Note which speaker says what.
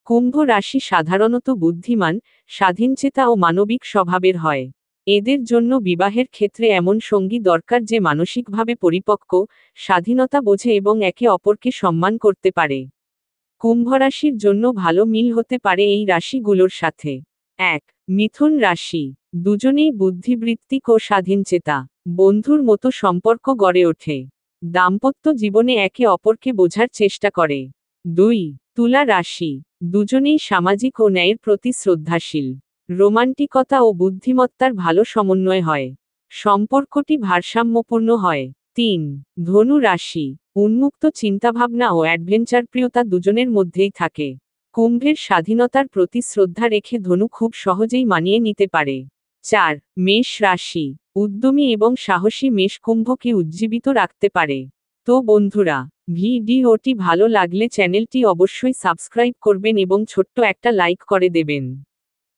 Speaker 1: কুম্ভ রাশি সাধারণত বুদ্ধিমান, স্বাধীনচেতা ও মানবিক স্বভাবের হয়। এদের জন্য বিবাহের ক্ষেত্রে এমন সঙ্গী দরকার যে মানসিকভাবে পরিপক্ক, স্বাধীনতা বোঝে এবং একে অপরকে সম্মান করতে পারে। কুম্ভ রাশির জন্য ভালো মিল হতে পারে এই রাশিগুলোর সাথে। ১. মিথুন রাশি। দুজনেই বুদ্ধিবৃত্তিক ও স্বাধীনচেতা। বন্ধুর মতো সম্পর্ক গড়ে ওঠে। দাম্পত্য জীবনে একে অপরকে বোঝার চেষ্টা করে। ২. তুলা রাশি। দুজনেই সামাজিক ও ন্যায়ের প্রতি শ্রদ্ধাশীল। রোমান্টিকতা ও বুদ্ধিমত্তার ভালো সমন্বয় হয়। সম্পর্কটি ভারসাম্যপূর্ণ হয়। ৩. ধনু রাশি। উন্মুক্ত চিন্তাভাবনা ও অ্যাডভেঞ্চারপ্রিয়তা দুজনের মধ্যেই থাকে। কুম্ভের স্বাধীনতার প্রতি শ্রদ্ধা রেখে ধনু খুব সহজেই মানিয়ে নিতে পারে। ৪. মেষ রাশি। উদ্যমী এবং সাহসী মেষ কুম্ভকে উজ্জীবিত রাখতে পারে। তো বন্ধুরা, ভিডিওটি ভালো লাগলে চ্যানেলটি অবশ্যই সাবস্ক্রাইব করবেন এবং ছোট্ট একটা লাইক করে দেবেন।